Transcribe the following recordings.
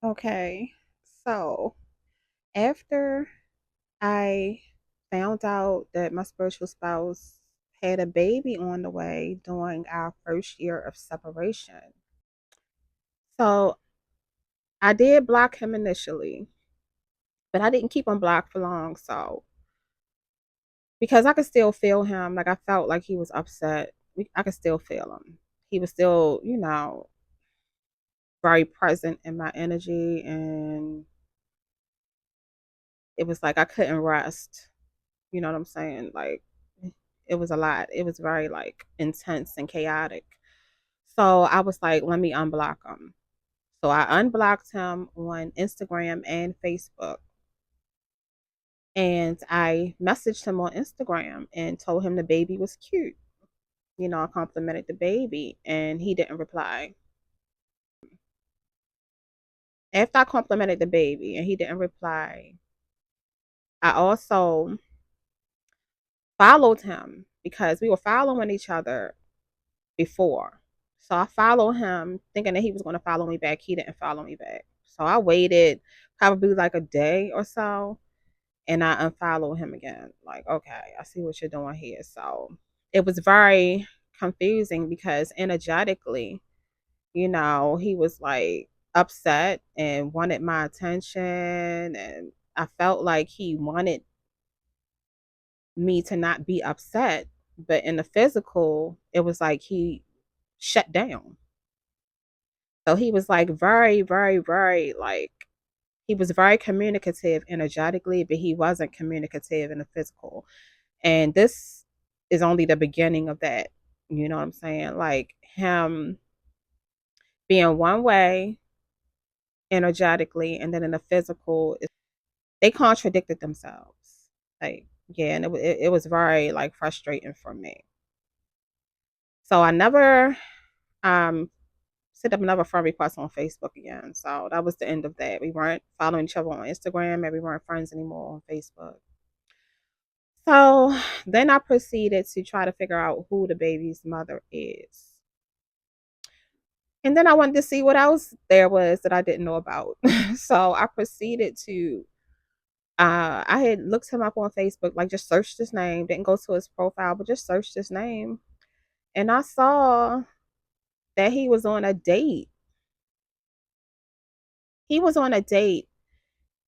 Okay, so after I found out that my spiritual spouse had a baby on the way during our first year of separation, so I did block him initially, but I didn't keep him blocked for long. So because I could still feel him, like I felt like he was upset. I could still feel him. He was still, very present in my energy, and it was like I couldn't rest. You know what I'm saying? Like it was a lot. It was very like intense and chaotic. So I was like, let me unblock him. So I unblocked him on Instagram and Facebook. And I messaged him on Instagram and told him the baby was cute. I complimented the baby and he didn't reply. After I complimented the baby and he didn't reply, I also followed him because we were following each other before. So I followed him thinking that he was going to follow me back. He didn't follow me back. So I waited probably like a day or so and I unfollowed him again. Like, okay, I see what you're doing here. So it was very confusing because energetically, he was like upset and wanted my attention. And I felt like he wanted me to not be upset. But in the physical, it was like he shut down. So he was like very, very, very like he was very communicative energetically, but he wasn't communicative in the physical. And this is only the beginning of that. You know what I'm saying? Like him being one way energetically, and then in the physical, they contradicted themselves. Like yeah, and it was very like frustrating for me. So I never um set up another friend request on Facebook again. So that was the end of that. We weren't following each other on Instagram and we weren't friends anymore on Facebook. So then I proceeded to try to figure out who the baby's mother is. And then I wanted to see what else there was that I didn't know about. So I proceeded to I had looked him up on Facebook, like just searched his name, didn't go to his profile, but just searched his name. And I saw that he was on a date. He was on a date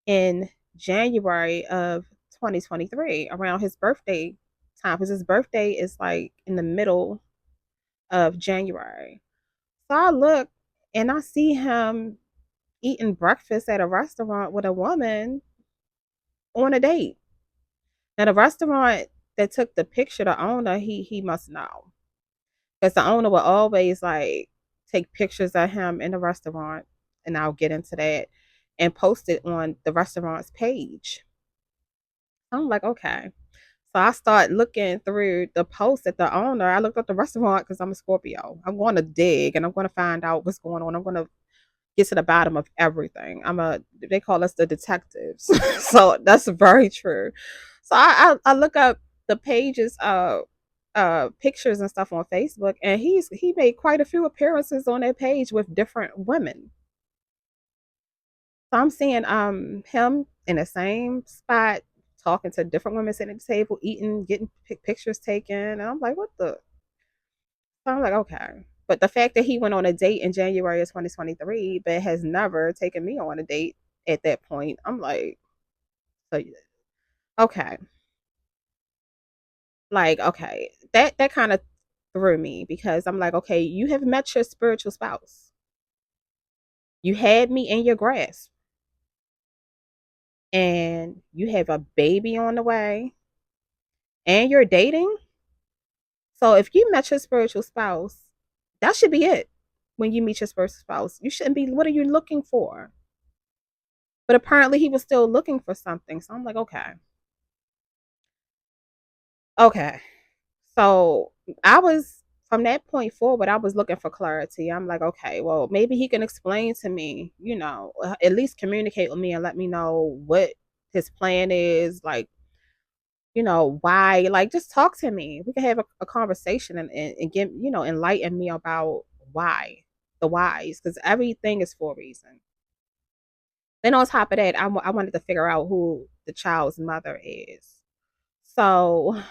in January of 2023 around his birthday time because his birthday is like in the middle of January. So I look and I see him eating breakfast at a restaurant with a woman on a date. Now the restaurant that took the picture, the owner, he must know because the owner will always like take pictures of him in the restaurant, and I'll get into that and post it on the restaurant's page. I'm like, okay. So I start looking through the posts at the owner. I looked up the restaurant because I'm a Scorpio. I'm going to dig and I'm going to find out what's going on. I'm going to get to the bottom of everything. They call us the detectives. So that's very true. So I look up the pages pictures and stuff on Facebook, and he made quite a few appearances on that page with different women. So I'm seeing him in the same spot talking to different women sitting at the table, eating, getting pictures taken, and I'm like, what the? So I'm like, okay. But the fact that he went on a date in January of 2023, but has never taken me on a date at that point, I'm like, so okay, like okay, that kind of threw me because I'm like, okay, you have met your spiritual spouse, you had me in your grasp, and you have a baby on the way, and you're dating. So if you met your spiritual spouse, that should be it. When you meet your spiritual spouse, you shouldn't be. What are you looking for? But apparently, he was still looking for something. So I'm like, okay, okay. So I was from that point forward, I was looking for clarity. I'm like, okay, well, maybe he can explain to me, at least communicate with me and let me know what his plan is, like, why, like, just talk to me. We can have a conversation and get, enlighten me about why, the whys, because everything is for a reason. Then on top of that, I wanted to figure out who the child's mother is. So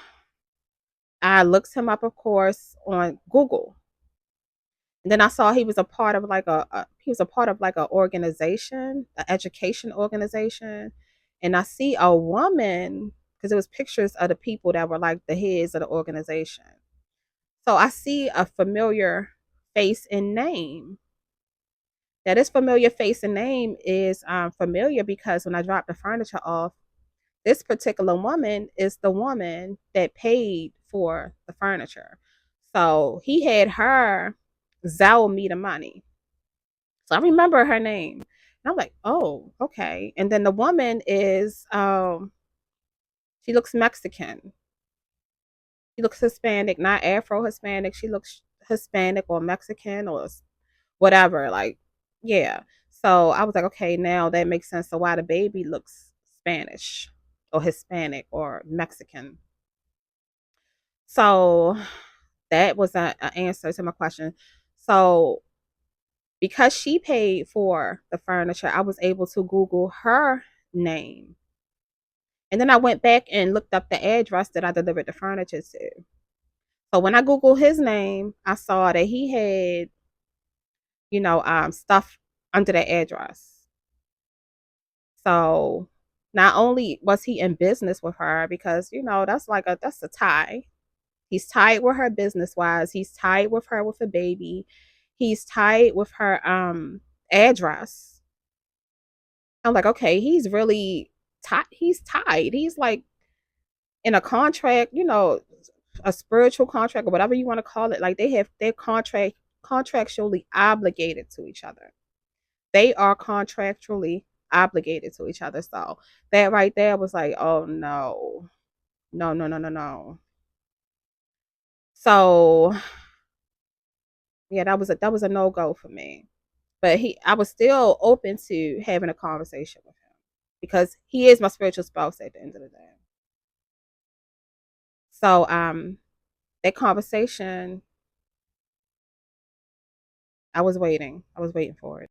I looked him up, of course, on Google. And then I saw he was a part of like he was a part of like an organization, an education organization. And I see a woman because it was pictures of the people that were like the heads of the organization. So I see a familiar face and name. Now this familiar face and name is familiar because when I dropped the furniture off, this particular woman is the woman that paid for the furniture. So he had her Zelle me the money. So I remember her name. And I'm like, oh, okay. And then the woman is she looks Mexican. She looks Hispanic, not Afro Hispanic. She looks Hispanic or Mexican or whatever. Like, yeah. So I was like, okay, now that makes sense. So why the baby looks Spanish or Hispanic or Mexican. So that was an answer to my question. So because she paid for the furniture, I was able to Google her name. And then I went back and looked up the address that I delivered the furniture to. So when I Googled his name, I saw that he had, stuff under the address. So not only was he in business with her, because that's a tie. He's tied with her business wise. He's tied with her with a baby. He's tied with her address. I'm like, okay, he's really tied. He's tied. He's like in a contract, a spiritual contract or whatever you want to call it. Like they're contractually obligated to each other. They are contractually obligated to each other. So that right there was like, oh no, no, no, no, no, no. So yeah, that was a no go for me. But I was still open to having a conversation with him because he is my spiritual spouse at the end of the day. So that conversation, I was waiting for it.